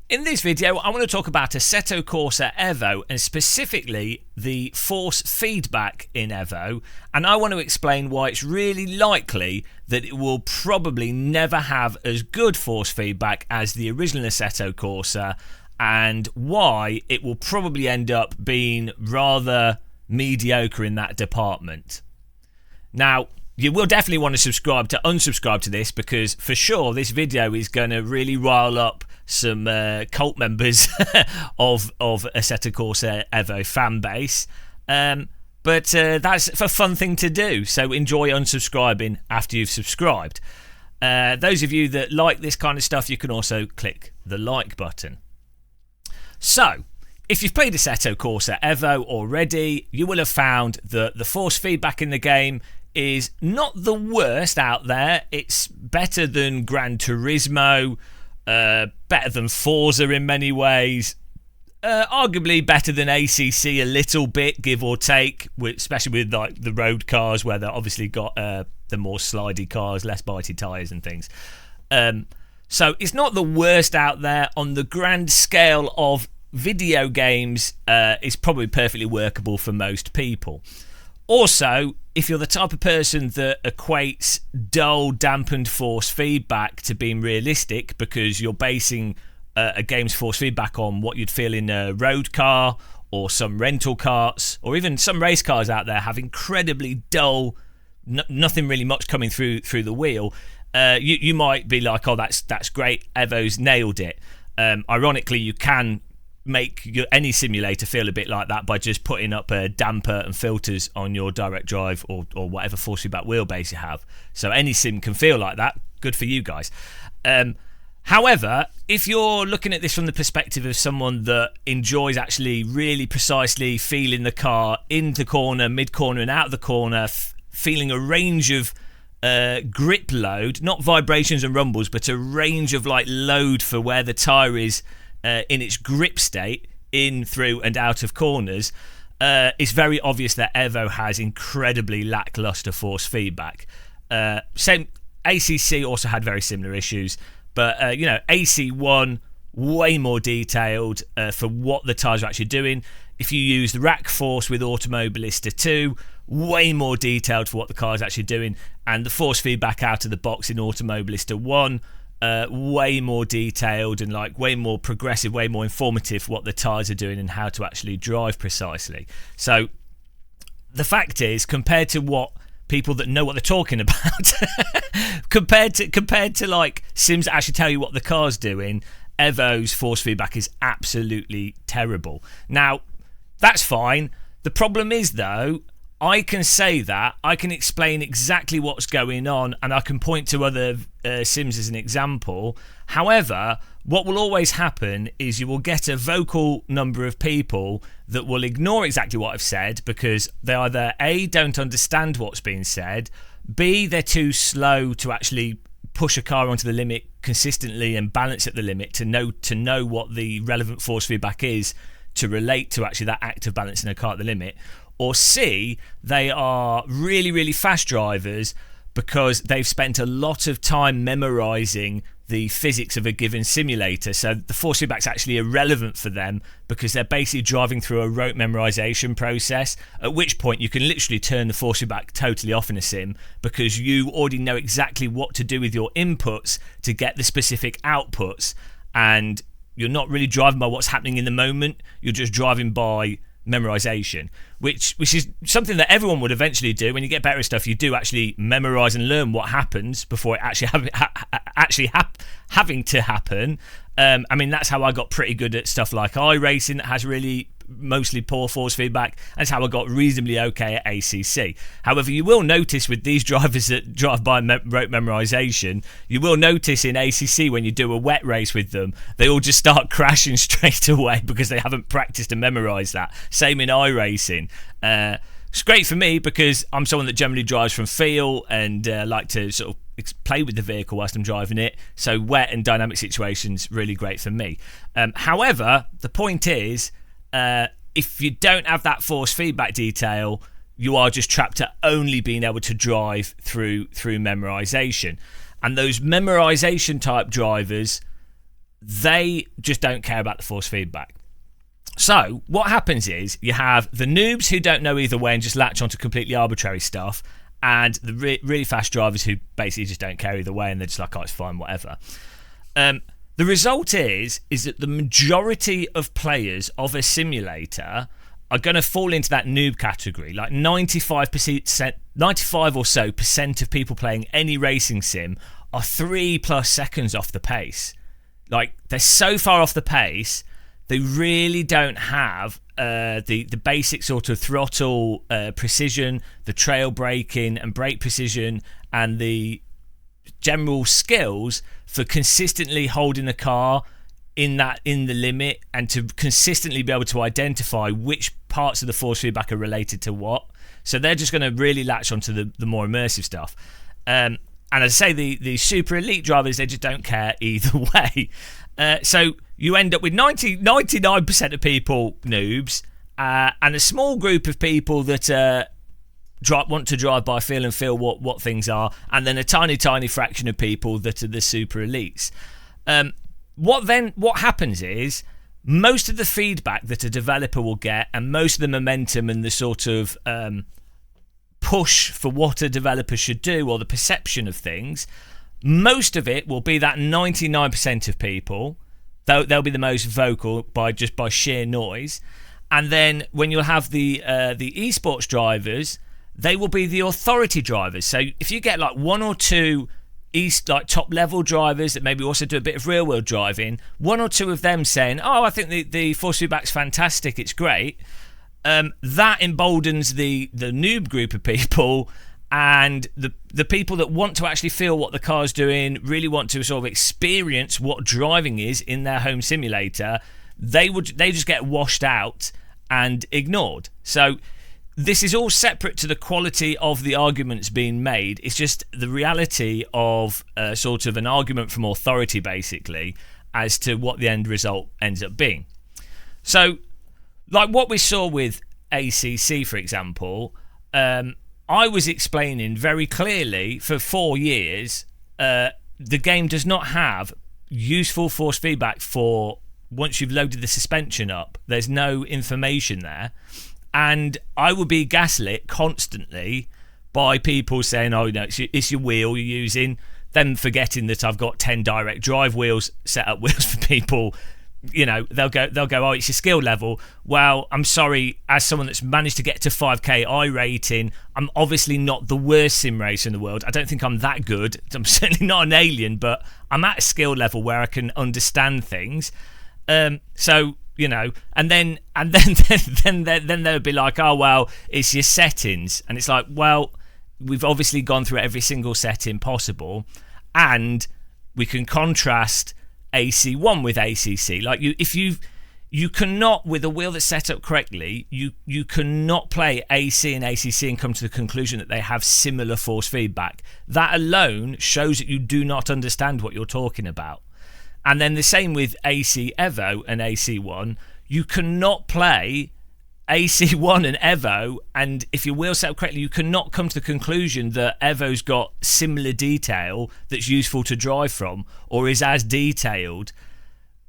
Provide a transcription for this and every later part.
In this video, I want to talk about Assetto Corsa EVO and specifically the force feedback in EVO, and I want to explain why it's really likely that it will probably never have as good force feedback as the original Assetto Corsa, and why it will probably end up being rather mediocre in that department. Now, you will definitely want to unsubscribe to this, because for sure this video is going to really rile up some cult members of Assetto Corsa EVO fan base. But that's a fun thing to do, so enjoy unsubscribing after you've subscribed. Those of you that like this kind of stuff, you can also click the like button. So, if you've played Assetto Corsa EVO already, you will have found that the force feedback in the game is not the worst out there. It's better than Gran Turismo, better than Forza in many ways, arguably better than ACC a little bit, give or take, especially with like the road cars, where they've obviously got the more slidey cars, less bitey tyres and things. So it's not the worst out there. On the grand scale of video games, it's probably perfectly workable for most people. Also, if you're the type of person that equates dull, dampened force feedback to being realistic, because you're basing a game's force feedback on what you'd feel in a road car or some rental cars, or even some race cars out there have incredibly dull, nothing really much coming through the wheel, you might be like, oh, that's great, Evo's nailed it. Ironically, you can make any simulator feel a bit like that by just putting up a damper and filters on your direct drive or whatever force feedback wheelbase you have. So any sim can feel like that. Good for you guys. However, if you're looking at this from the perspective of someone that enjoys actually really precisely feeling the car in the corner, mid-corner and out of the corner, feeling a range of grip load, not vibrations and rumbles, but a range of like load for where the tyre is in its grip state, in, through and out of corners, it's very obvious that EVO has incredibly lackluster force feedback. Same, ACC also had very similar issues, but AC1 way more detailed for what the tyres are actually doing. If you use the rack force with Automobilista 2, way more detailed for what the car is actually doing, and the force feedback out of the box in Automobilista 1, way more detailed and like way more progressive, way more informative for what the tyres are doing and how to actually drive precisely. So the fact is, compared to what people that know what they're talking about compared to like sims that actually tell you what the car's doing, EVO's force feedback is absolutely terrible. Now, that's fine. The problem is, though, I can say that, I can explain exactly what's going on, and I can point to other sims as an example. However, what will always happen is you will get a vocal number of people that will ignore exactly what I've said, because they either A, don't understand what's being said, B, they're too slow to actually push a car onto the limit consistently and balance at the limit to know what the relevant force feedback is to relate to actually that act of balancing a car at the limit. Or C, they are really, really fast drivers because they've spent a lot of time memorising the physics of a given simulator. So the force feedback's actually irrelevant for them because they're basically driving through a rote memorisation process, at which point you can literally turn the force feedback totally off in a sim because you already know exactly what to do with your inputs to get the specific outputs, and you're not really driving by what's happening in the moment, you're just driving by memorization, which is something that everyone would eventually do. When you get better at stuff, you do actually memorize and learn what happens before it actually having to happen. I mean, that's how I got pretty good at stuff like iRacing that has really mostly poor force feedback. That's how I got reasonably okay at ACC. However, you will notice with these drivers that drive by rote memorization, you will notice in ACC when you do a wet race with them, they all just start crashing straight away because they haven't practiced and memorized that. Same in iRacing. It's great for me because I'm someone that generally drives from feel and like to sort of play with the vehicle whilst I'm driving it. So wet and dynamic situations really great for me. However, the point is, if you don't have that force feedback detail, you are just trapped at only being able to drive through memorization. And those memorization type drivers they just don't care about the force feedback. So what happens is you have the noobs who don't know either way and just latch onto completely arbitrary stuff, and the really fast drivers who basically just don't care either way and they're just like, oh, it's fine, whatever. The result is that the majority of players of a simulator are going to fall into that noob category. Like 95 or so percent of people playing any racing sim are 3+ seconds off the pace. Like, they're so far off the pace, they really don't have the basic sort of throttle precision, the trail braking and brake precision, and the general skills for consistently holding a car in the limit, and to consistently be able to identify which parts of the force feedback are related to what. So they're just going to really latch onto the more immersive stuff. And as I say, the super elite drivers, they just don't care either way. So you end up with 99% of people noobs, and a small group of people that want to drive by feel and feel what things are, and then a tiny fraction of people that are the super elites. What happens is, most of the feedback that a developer will get, and most of the momentum and the sort of push for what a developer should do, or the perception of things, most of it will be that 99% of people. They'll be the most vocal by sheer noise. And then when you'll have the esports drivers, they will be the authority drivers. So if you get like one or two top level drivers that maybe also do a bit of real world driving, one or two of them saying, oh, I think the force feedback's fantastic, it's great, that emboldens the noob group of people, and the people that want to actually feel what the car's doing, really want to sort of experience what driving is in their home simulator, they just get washed out and ignored. So this is all separate to the quality of the arguments being made. It's just the reality of sort of an argument from authority, basically, as to what the end result ends up being. So, like what we saw with ACC, for example, I was explaining very clearly for 4 years, the game does not have useful force feedback for once you've loaded the suspension up. There's no information there. And I would be gaslit constantly by people saying, oh, no, it's your wheel you're using, them forgetting that I've got 10 direct drive wheels, set up wheels for people. You know, they'll go, oh, it's your skill level. Well, I'm sorry, as someone that's managed to get to 5k I rating, I'm obviously not the worst sim racer in the world. I don't think I'm that good. I'm certainly not an alien, but I'm at a skill level where I can understand things. So, you know, and then they'll be like, oh, well, it's your settings. And it's like, well, we've obviously gone through every single setting possible, and we can contrast AC1 with ACC. Like, you cannot, with a wheel that's set up correctly, you cannot play AC and ACC and come to the conclusion that they have similar force feedback. That alone shows that you do not understand what you're talking about. And then the same with AC EVO and AC1. You cannot play AC1 and EVO, and if your wheel set up correctly, you cannot come to the conclusion that EVO's got similar detail that's useful to drive from, or is as detailed.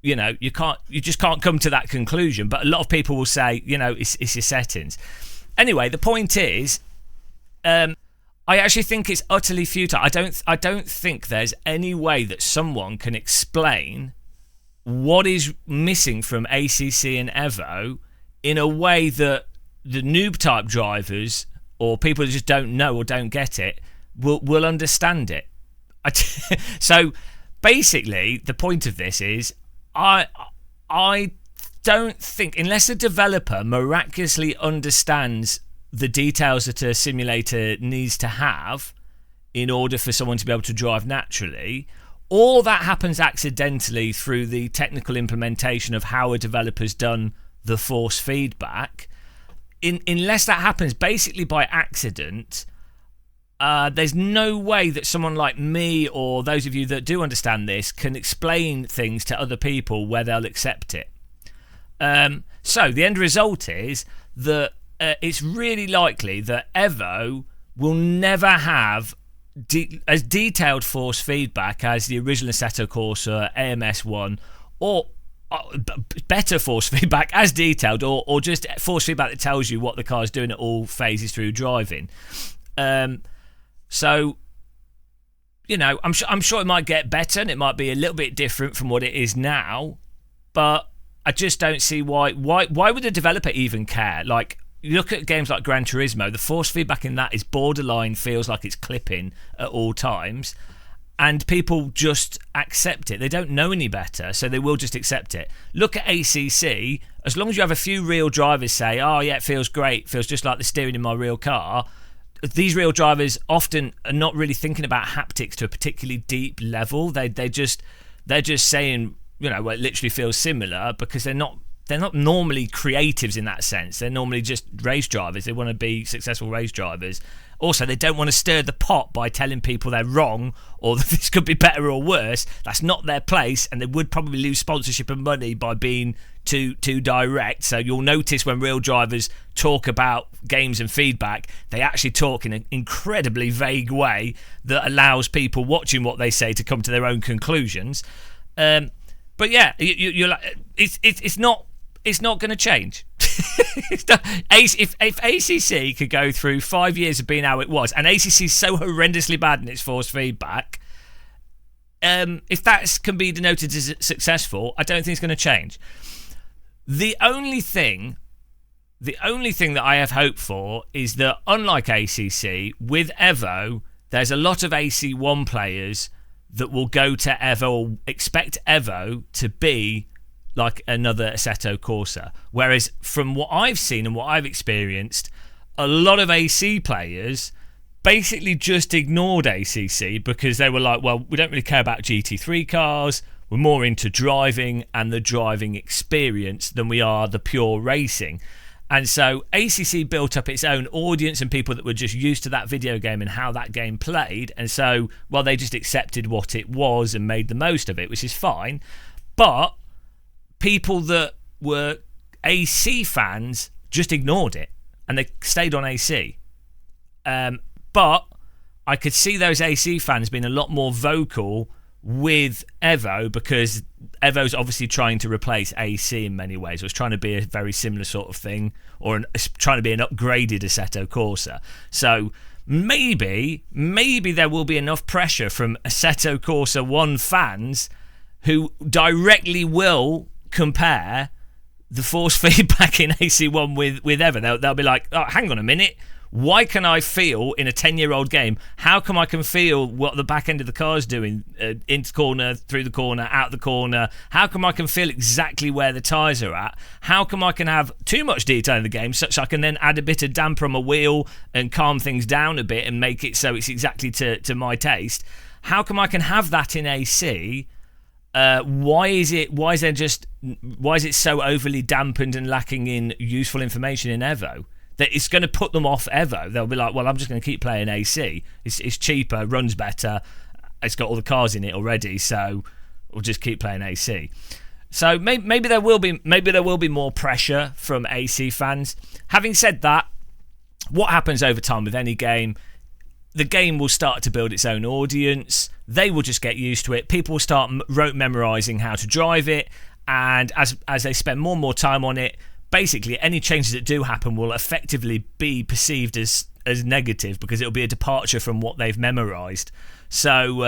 You know, you just can't come to that conclusion. But a lot of people will say, you know, it's your settings. Anyway, the point is, I actually think it's utterly futile. I don't think there's any way that someone can explain what is missing from ACC and EVO in a way that the noob type drivers or people who just don't know or don't get it will understand it. So basically, the point of this is, I don't think, unless a developer miraculously understands the details that a simulator needs to have in order for someone to be able to drive naturally, all that happens accidentally through the technical implementation of how a developer's done the force feedback. Unless that happens basically by accident, there's no way that someone like me, or those of you that do understand this, can explain things to other people where they'll accept it. So the end result is that it's really likely that EVO will never have as detailed force feedback as the original Assetto Corsa, AMS1, or better force feedback as detailed, or just force feedback that tells you what the car's doing at all phases through driving. So, you know, I'm sure it might get better and it might be a little bit different from what it is now, but I just don't see why would a developer even care? Like, you look at games like Gran Turismo, the force feedback in that is borderline, feels like it's clipping at all times, and people just accept it. They don't know any better, so they will just accept it. Look at ACC, as long as you have a few real drivers say, oh yeah, it feels great, feels just like the steering in my real car, these real drivers often are not really thinking about haptics to a particularly deep level. They're just saying, you know, well, it literally feels similar, because they're not normally creatives in that sense. They're normally just race drivers. They want to be successful race drivers. Also, they don't want to stir the pot by telling people they're wrong or that this could be better or worse. That's not their place, and they would probably lose sponsorship and money by being too direct. So you'll notice when real drivers talk about games and feedback, they actually talk in an incredibly vague way that allows people watching what they say to come to their own conclusions. But yeah, you're like, it's not going to change. If ACC could go through 5 years of being how it was, and ACC is so horrendously bad in its force feedback, if that can be denoted as successful, I don't think it's going to change. The only thing that I have hope for is that, unlike ACC, with Evo, there's a lot of AC1 players that will go to Evo, or expect Evo to be like another Assetto Corsa. Whereas from what I've seen and what I've experienced, a lot of AC players basically just ignored ACC because they were like, well, we don't really care about GT3 cars. We're more into driving and the driving experience than we are the pure racing. And so ACC built up its own audience and people that were just used to that video game and how that game played. And so, well, they just accepted what it was and made the most of it, which is fine. But people that were AC fans just ignored it and they stayed on AC. But I could see those AC fans being a lot more vocal with Evo, because Evo's obviously trying to replace AC in many ways. It was trying to be a very similar sort of thing, or trying to be an upgraded Assetto Corsa. So maybe there will be enough pressure from Assetto Corsa 1 fans who directly will compare the force feedback in AC1 with Evo. They'll be like, oh, hang on a minute. Why can I feel in a 10-year-old game? How come I can feel what the back end of the car is doing? Into corner, through the corner, out the corner. How come I can feel exactly where the tyres are at? How come I can have too much detail in the game, such I can then add a bit of damper on my wheel and calm things down a bit and make it so it's exactly to my taste? How come I can have that in AC? Why is it so overly dampened and lacking in useful information in Evo? That it's going to put them off Evo. They'll be like, well, I'm just going to keep playing AC. It's cheaper, runs better, it's got all the cars in it already, so we'll just keep playing AC. So maybe there will be more pressure from AC fans. Having said that, what happens over time with any game? The game will start to build its own audience. They will just get used to it. People will start rote memorizing how to drive it, and as they spend more and more time on it, basically any changes that do happen will effectively be perceived as negative, because it'll be a departure from what they've memorized. So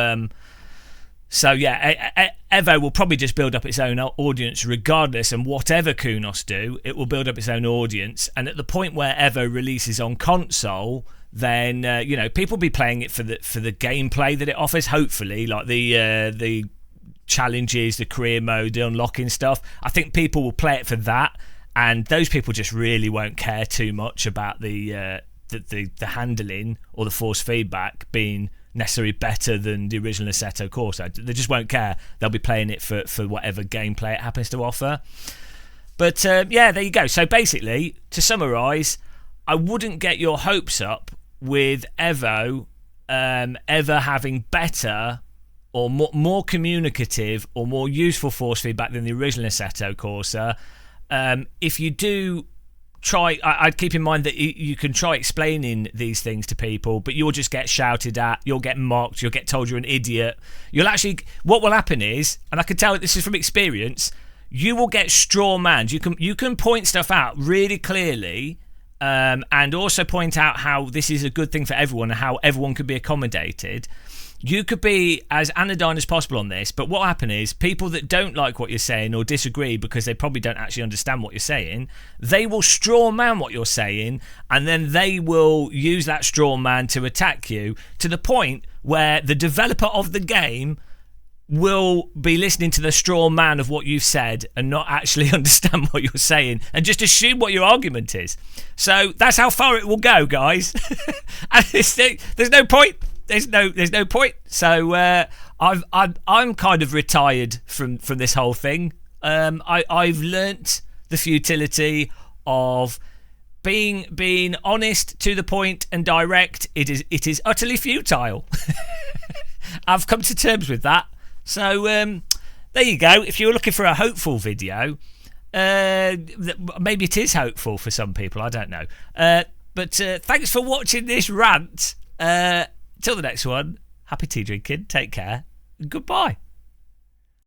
yeah, Evo will probably just build up its own audience regardless, and whatever Kunos do, it will build up its own audience. And at the point where Evo releases on console, then people will be playing it for the gameplay that it offers, hopefully, like the challenges, the career mode, the unlocking stuff. I think people will play it for that. And those people just really won't care too much about the handling or the force feedback being necessarily better than the original Assetto Corsa. They just won't care. They'll be playing it for whatever gameplay it happens to offer. But yeah, there you go. So basically, to summarise, I wouldn't get your hopes up with Evo ever having better or more communicative or more useful force feedback than the original Assetto Corsa. If you do I'd keep in mind that you can try explaining these things to people, but you'll just get shouted at, you'll get mocked, you'll get told you're an idiot. What will happen is, and I can tell this is from experience, you will get straw manned. You can point stuff out really clearly, and also point out how this is a good thing for everyone and how everyone could be accommodated. You could be as anodyne as possible on this, but what will happen is people that don't like what you're saying or disagree because they probably don't actually understand what you're saying, they will straw man what you're saying, and then they will use that straw man to attack you, to the point where the developer of the game will be listening to the straw man of what you've said and not actually understand what you're saying and just assume what your argument is. So that's how far it will go, guys. And there's no point. There's no point. So I'm kind of retired from this whole thing. I've learnt the futility of being honest, to the point, and direct. It is utterly futile. I've come to terms with that. So there you go. If you're looking for a hopeful video, maybe it is hopeful for some people. I don't know. But thanks for watching this rant. Till the next one, happy tea drinking, take care, and goodbye.